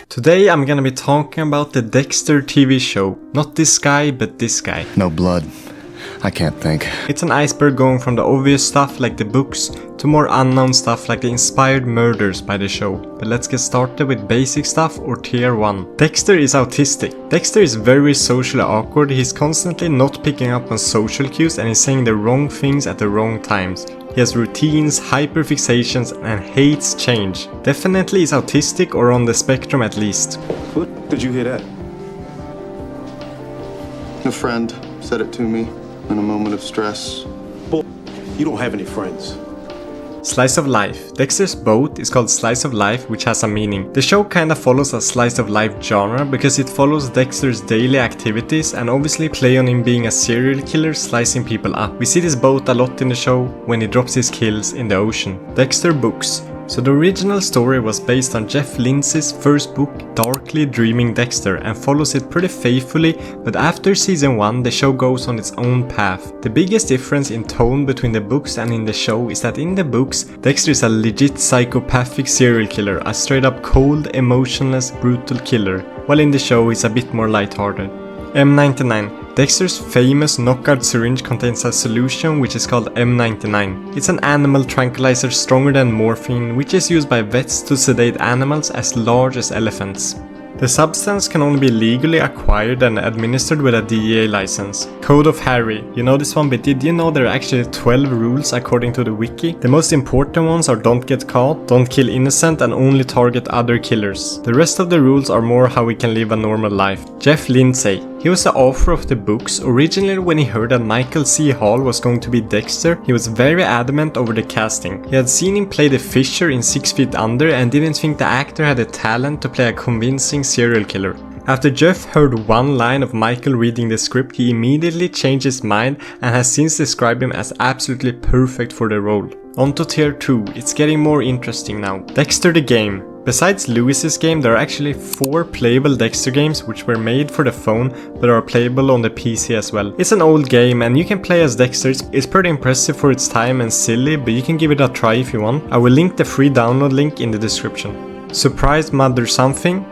Today I'm gonna be talking about the Dexter TV show. Not this guy, but this guy. No blood. I can't think. It's an iceberg going from the obvious stuff like the books to more unknown stuff like the inspired murders by the show. But let's get started with basic stuff or tier 1. Dexter is autistic. Dexter is very socially awkward. He's constantly not picking up on social cues and is saying the wrong things at the wrong times. He has routines, hyperfixations and hates change. Definitely is autistic or on the spectrum at least. What? Did you hear that? A friend said it to me in a moment of stress. Boy, you don't have any friends. Slice of life. Dexter's boat is called Slice of Life, which has a meaning. The show kinda follows a slice of life genre because it follows Dexter's daily activities and obviously play on him being a serial killer slicing people up. We see this boat a lot in the show when he drops his kills in the ocean. Dexter books. So the original story was based on Jeff Lindsay's first book, Darkly Dreaming Dexter, and follows it pretty faithfully, but after season 1 the show goes on its own path. The biggest difference in tone between the books and in the show is that in the books, Dexter is a legit psychopathic serial killer, a straight up cold, emotionless, brutal killer, while in the show he's a bit more lighthearted. M99. Dexter's famous knockout syringe contains a solution which is called M99. It's an animal tranquilizer stronger than morphine, which is used by vets to sedate animals as large as elephants. The substance can only be legally acquired and administered with a DEA license. Code of Harry. You know this one, but did you know there are actually 12 rules according to the wiki? The most important ones are don't get caught, don't kill innocent and only target other killers. The rest of the rules are more how we can live a normal life. Jeff Lindsay. He was the author of the books. Originally when he heard that Michael C. Hall was going to be Dexter, he was very adamant over the casting. He had seen him play the Fisher in 6 Feet Under and didn't think the actor had the talent to play a convincing serial killer. After Jeff heard one line of Michael reading the script, he immediately changed his mind and has since described him as absolutely perfect for the role. On to tier 2, it's getting more interesting now. Dexter the game. Besides Lewis's game, there are actually 4 playable Dexter games which were made for the phone but are playable on the PC as well. It's an old game and you can play as Dexter. It's pretty impressive for its time and silly, but you can give it a try if you want. I will link the free download link in the description. Surprise Mother Something.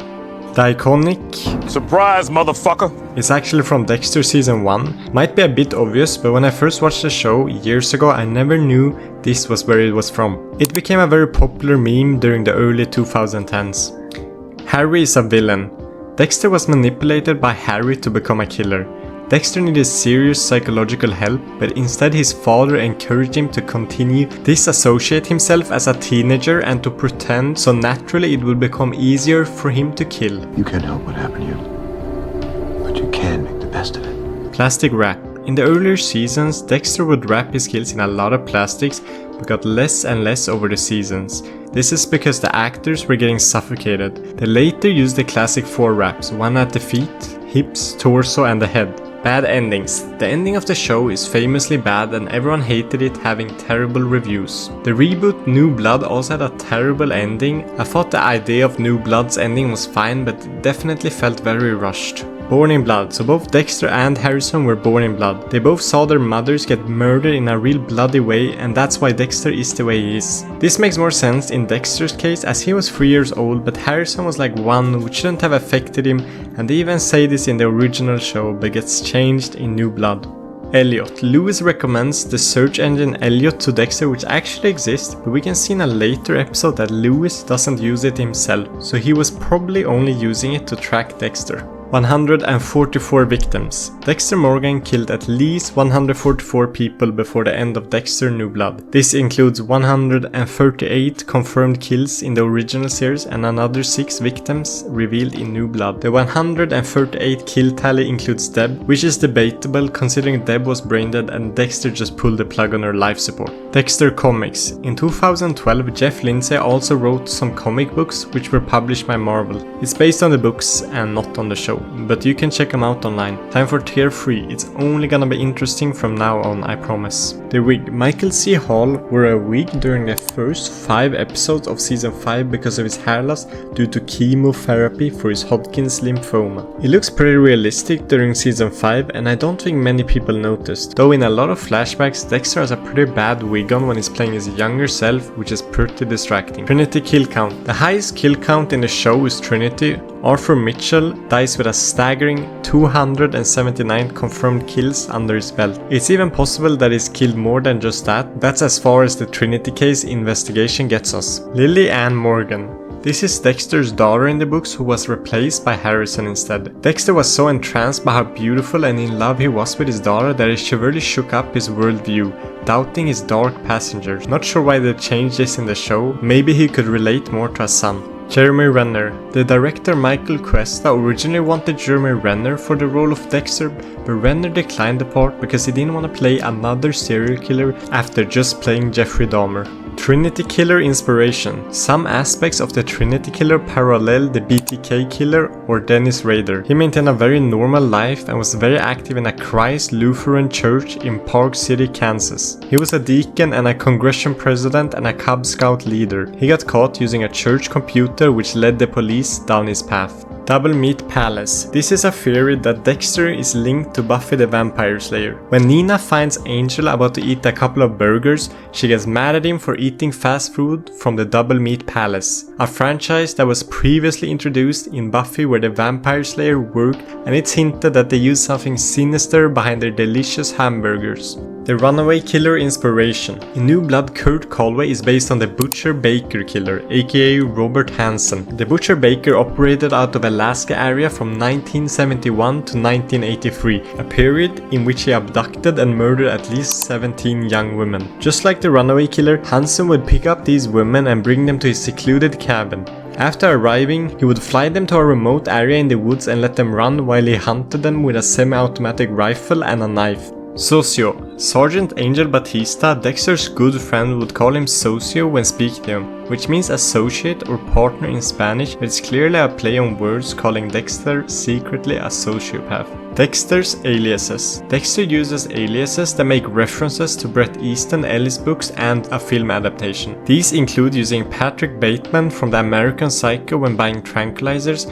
The iconic Surprise, motherfucker! is actually from Dexter season 1. Might be a bit obvious, but when I first watched the show years ago I never knew this was where it was from. It became a very popular meme during the early 2010s. Harry is a villain. Dexter was manipulated by Harry to become a killer. Dexter needed serious psychological help, but instead his father encouraged him to continue disassociate himself as a teenager and to pretend, so naturally it would become easier for him to kill. You can't help what happened to you, but you can make the best of it. Plastic wrap. In the earlier seasons, Dexter would wrap his kills in a lot of plastics, but got less and less over the seasons. This is because the actors were getting suffocated. They later used the classic 4 wraps, one at the feet, hips, torso and the head. Bad endings. The ending of the show is famously bad and everyone hated it, having terrible reviews. The reboot New Blood also had a terrible ending. I thought the idea of New Blood's ending was fine, but it definitely felt very rushed. Born in Blood. So both Dexter and Harrison were born in blood. They both saw their mothers get murdered in a real bloody way, and that's why Dexter is the way he is. This makes more sense in Dexter's case as he was 3 years old, but Harrison was like 1, which shouldn't have affected him, and they even say this in the original show but gets changed in New Blood. Elliot. Lewis recommends the search engine Elliot to Dexter, which actually exists, but we can see in a later episode that Lewis doesn't use it himself, so he was probably only using it to track Dexter. 144 victims. Dexter Morgan killed at least 144 people before the end of Dexter New Blood. This includes 138 confirmed kills in the original series and another 6 victims revealed in New Blood. The 138 kill tally includes Deb, which is debatable considering Deb was brain dead and Dexter just pulled the plug on her life support. Dexter Comics. In 2012, Jeff Lindsay also wrote some comic books which were published by Marvel. It's based on the books and not on the show. but you can check them out online. Time for tier 3, it's only gonna be interesting from now on, I promise. The wig. Michael C. Hall wore a wig during the first 5 episodes of season 5 because of his hair loss due to chemotherapy for his Hodgkin's lymphoma. It looks pretty realistic during season 5 and I don't think many people noticed, though in a lot of flashbacks Dexter has a pretty bad wig on when he's playing his younger self, which is pretty distracting. Trinity kill count. The highest kill count in the show is Trinity. Arthur Mitchell dies with a staggering 279 confirmed kills under his belt. It's even possible that he's killed more than just that. That's as far as the Trinity case investigation gets us. Lily Ann Morgan. This is Dexter's daughter in the books who was replaced by Harrison instead. Dexter was so entranced by how beautiful and in love he was with his daughter that it severely shook up his worldview, doubting his dark passengers. Not sure why they changed this in the show, maybe he could relate more to a son. Jeremy Renner. The director Michael Cuesta originally wanted Jeremy Renner for the role of Dexter, but Renner declined the part because he didn't want to play another serial killer after just playing Jeffrey Dahmer. Trinity Killer inspiration. Some aspects of the Trinity Killer parallel the BTK Killer or Dennis Rader. He maintained a very normal life and was very active in a Christ Lutheran church in Park City, Kansas. He was a deacon and a congression president and a Cub Scout leader. He got caught using a church computer which led the police down his path. Double Meat Palace. This is a theory that Dexter is linked to Buffy the Vampire Slayer. When Nina finds Angel about to eat a couple of burgers, she gets mad at him for eating fast food from the Double Meat Palace, a franchise that was previously introduced in Buffy where the Vampire Slayer worked, and it's hinted that they used something sinister behind their delicious hamburgers. The Runaway Killer inspiration. In New Blood, Kurt Conway is based on the Butcher Baker Killer, aka Robert Hansen. The Butcher Baker operated out of Alaska area from 1971 to 1983, a period in which he abducted and murdered at least 17 young women. Just like the Runaway Killer, Hansen would pick up these women and bring them to his secluded cabin. After arriving, he would fly them to a remote area in the woods and let them run while he hunted them with a semi-automatic rifle and a knife. Socio. Sergeant Angel Batista, Dexter's good friend, would call him Socio when speaking to him, which means associate or partner in Spanish, but it's clearly a play on words calling Dexter secretly a sociopath. Dexter's aliases. Dexter uses aliases that make references to Bret Easton Ellis books and a film adaptation. These include using Patrick Bateman from the American Psycho when buying tranquilizers.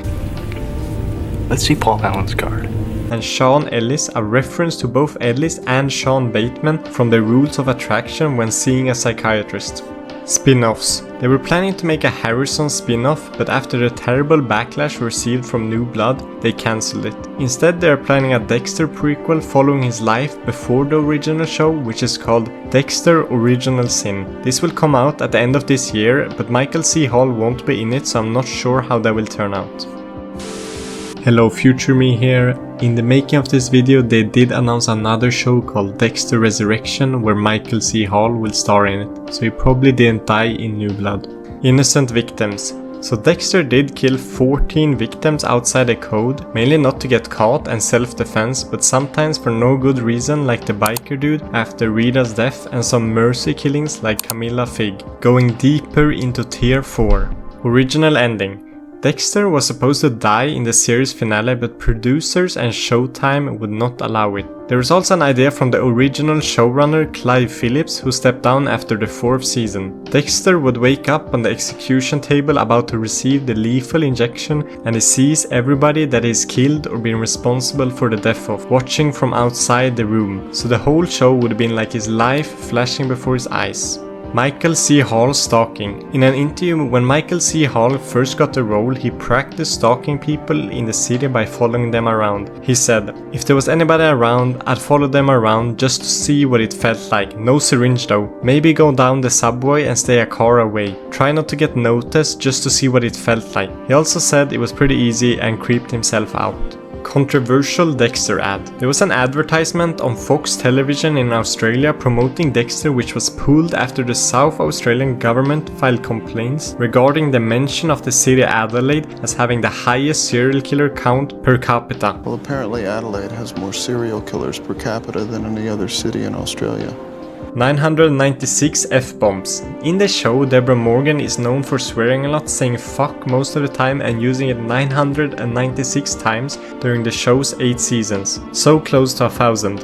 Let's see Paul Allen's card. And Sean Ellis, a reference to both Ellis and Sean Bateman from the Rules of Attraction when seeing a psychiatrist. Spin-offs. They were planning to make a Harrison spin-off, but after the terrible backlash received from New Blood, they cancelled it. Instead, they are planning a Dexter prequel following his life before the original show, which is called Dexter Original Sin. This will come out at the end of this year, but Michael C. Hall won't be in it, so I'm not sure how that will turn out. Hello, future me here. In the making of this video, they did announce another show called Dexter Resurrection where Michael C. Hall will star in it, so he probably didn't die in New Blood. Innocent victims. So Dexter did kill 14 victims outside the code, mainly not to get caught and self-defense, but sometimes for no good reason like the biker dude after Rita's death and some mercy killings like Camilla Fig. Going deeper into tier 4. Original ending. Dexter was supposed to die in the series finale, but producers and Showtime would not allow it. There was also an idea from the original showrunner Clive Phillips, who stepped down after the 4th season. Dexter would wake up on the execution table about to receive the lethal injection, and he sees everybody that is killed or been responsible for the death of, watching from outside the room. So the whole show would have been like his life flashing before his eyes. Michael C. Hall stalking. In an interview when Michael C. Hall first got the role, he practiced stalking people in the city by following them around. He said, "If there was anybody around, I'd follow them around just to see what it felt like. No syringe though. Maybe go down the subway and stay a car away. Try not to get noticed just to see what it felt like." He also said it was pretty easy and creeped himself out. Controversial Dexter ad. There was an advertisement on Fox television in Australia promoting Dexter, which was pulled after the South Australian government filed complaints regarding the mention of the city Adelaide as having the highest serial killer count per capita. Well, apparently Adelaide has more serial killers per capita than any other city in Australia. 996 F-bombs. In the show, Deborah Morgan is known for swearing a lot, saying fuck most of the time and using it 996 times during the show's 8 seasons. So close to 1,000.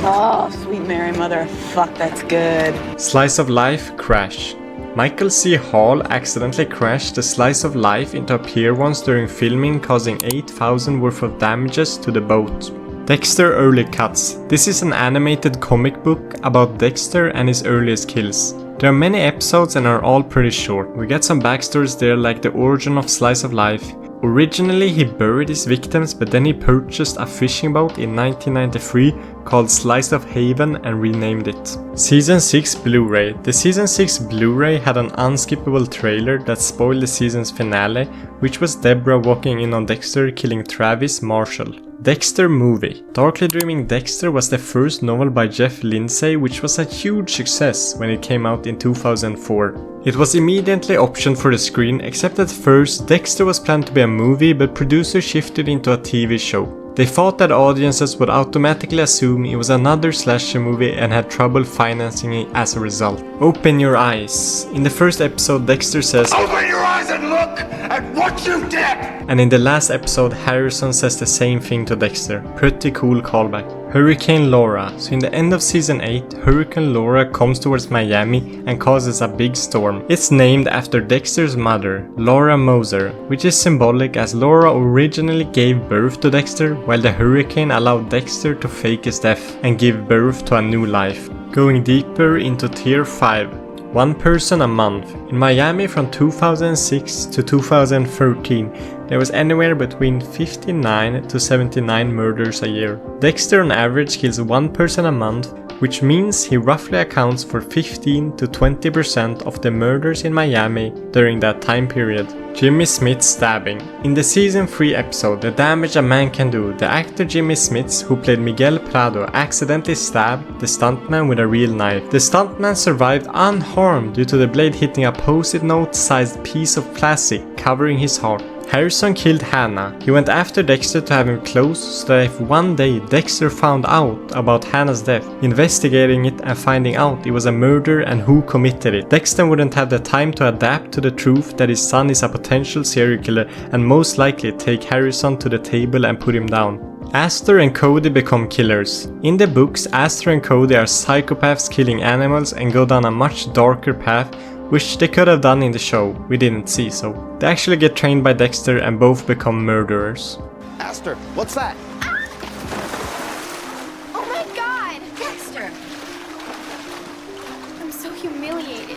Oh, sweet Mary Mother. Fuck, that's good. Slice of Life Crash. Michael C. Hall accidentally crashed the Slice of Life into a pier once during filming, causing 8,000 worth of damages to the boat. Dexter Early Cuts. This is an animated comic book about Dexter and his earliest kills. There are many episodes and are all pretty short. We get some backstories there, like the origin of Slice of Life. Originally he buried his victims, but then he purchased a fishing boat in 1993 called Slice of Haven and renamed it. Season 6 Blu-ray. The Season 6 Blu-ray had an unskippable trailer that spoiled the season's finale, which was Deborah walking in on Dexter killing Travis Marshall. Dexter Movie. Darkly Dreaming Dexter was the first novel by Jeff Lindsay, which was a huge success when it came out in 2004. It was immediately optioned for the screen, except at first Dexter was planned to be a movie, but producers shifted into a TV show. They thought that audiences would automatically assume it was another slasher movie and had trouble financing it as a result. Open your eyes. In the first episode, Dexter says, "Open your eyes and look at what you did!" And in the last episode, Harrison says the same thing to Dexter. Pretty cool callback. Hurricane Laura. So in the end of season 8, Hurricane Laura comes towards Miami and causes a big storm. It's named after Dexter's mother, Laura Moser, which is symbolic as Laura originally gave birth to Dexter, while the hurricane allowed Dexter to fake his death and give birth to a new life. Going deeper into tier 5. One person a month. In Miami from 2006 to 2013, there was anywhere between 59 to 79 murders a year. Dexter on average kills one person a month, which means he roughly accounts for 15 to 20% of the murders in Miami during that time period. Jimmy Smith's stabbing. In the season 3 episode, The Damage a Man Can Do, the actor Jimmy Smith, who played Miguel Prado, accidentally stabbed the stuntman with a real knife. The stuntman survived unharmed due to the blade hitting a post-it note-sized piece of plastic covering his heart. Harrison killed Hannah. He went after Dexter to have him close so that if one day Dexter found out about Hannah's death, investigating it and finding out it was a murder and who committed it, Dexter wouldn't have the time to adapt to the truth that his son is a potential serial killer and most likely take Harrison to the table and put him down. Astor and Cody become killers. In the books, Astor and Cody are psychopaths killing animals and go down a much darker path, which they could have done in the show. We didn't see so. They actually get trained by Dexter and both become murderers. Astor, what's that? Oh my god! Dexter! I'm so humiliated.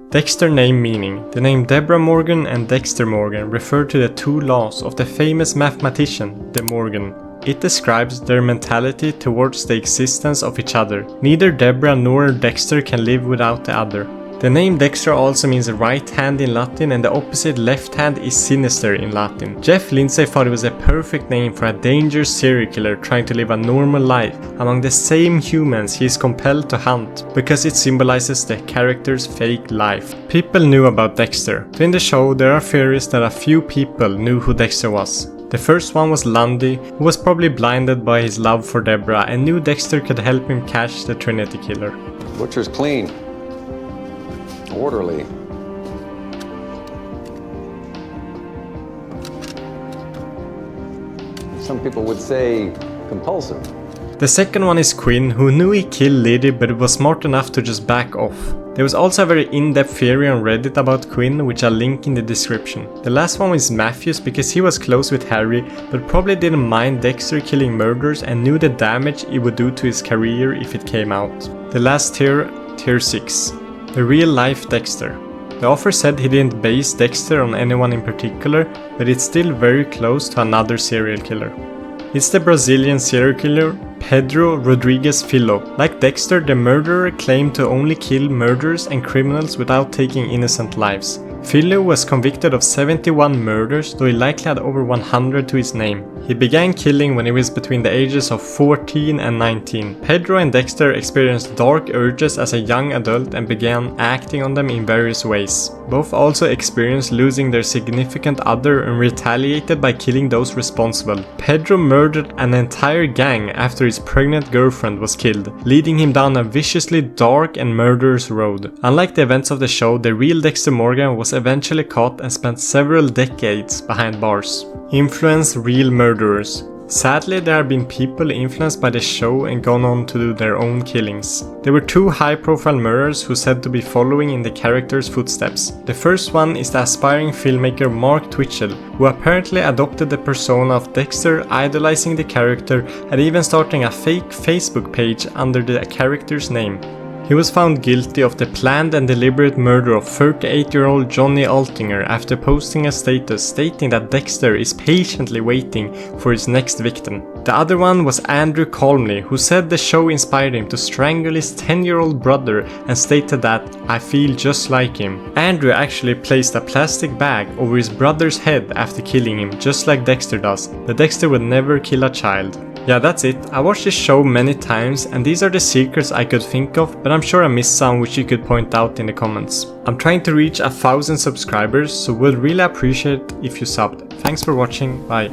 Dexter name meaning. The name Deborah Morgan and Dexter Morgan refer to the two laws of the famous mathematician, De Morgan. It describes their mentality towards the existence of each other. Neither Deborah nor Dexter can live without the other. The name Dexter also means right hand in Latin, and the opposite left hand is sinister in Latin. Jeff Lindsay thought it was a perfect name for a dangerous serial killer trying to live a normal life among the same humans he is compelled to hunt, because it symbolizes the character's fake life. People knew about Dexter. In the show, there are theories that a few people knew who Dexter was. The first one was Lundy, who was probably blinded by his love for Deborah and knew Dexter could help him catch the Trinity Killer. Butcher's clean. Orderly. Some people would say compulsive. The second one is Quinn, who knew he killed Liddy but was smart enough to just back off. There was also a very in-depth theory on Reddit about Quinn, which I'll link in the description. The last one is Matthews, because he was close with Harry but probably didn't mind Dexter killing murders and knew the damage it would do to his career if it came out. The last tier, tier 6. The real life Dexter. The author said he didn't base Dexter on anyone in particular, but it's still very close to another serial killer. It's the Brazilian serial killer Pedro Rodrigues Filho. Like Dexter, the murderer claimed to only kill murderers and criminals without taking innocent lives. Philo was convicted of 71 murders, though he likely had over 100 to his name. He began killing when he was between the ages of 14 and 19. Pedro and Dexter experienced dark urges as a young adult and began acting on them in various ways. Both also experienced losing their significant other and retaliated by killing those responsible. Pedro murdered an entire gang after his pregnant girlfriend was killed, leading him down a viciously dark and murderous road. Unlike the events of the show, the real Dexter Morgan was eventually caught and spent several decades behind bars. Influence real murderers. Sadly, there have been people influenced by the show and gone on to do their own killings. There were two high-profile murderers who said to be following in the character's footsteps. The first one is the aspiring filmmaker Mark Twitchell, who apparently adopted the persona of Dexter, idolizing the character and even starting a fake Facebook page under the character's name. He was found guilty of the planned and deliberate murder of 38-year-old Johnny Altinger after posting a status stating that Dexter is patiently waiting for his next victim. The other one was Andrew Calmley, who said the show inspired him to strangle his 10-year-old brother and stated that, "I feel just like him." Andrew actually placed a plastic bag over his brother's head after killing him, just like Dexter does, but Dexter would never kill a child. Yeah, that's it. I watched this show many times and these are the secrets I could think of, but I'm sure I missed some which you could point out in the comments. I'm trying to reach 1,000 subscribers, so would really appreciate if you subbed. Thanks for watching, bye.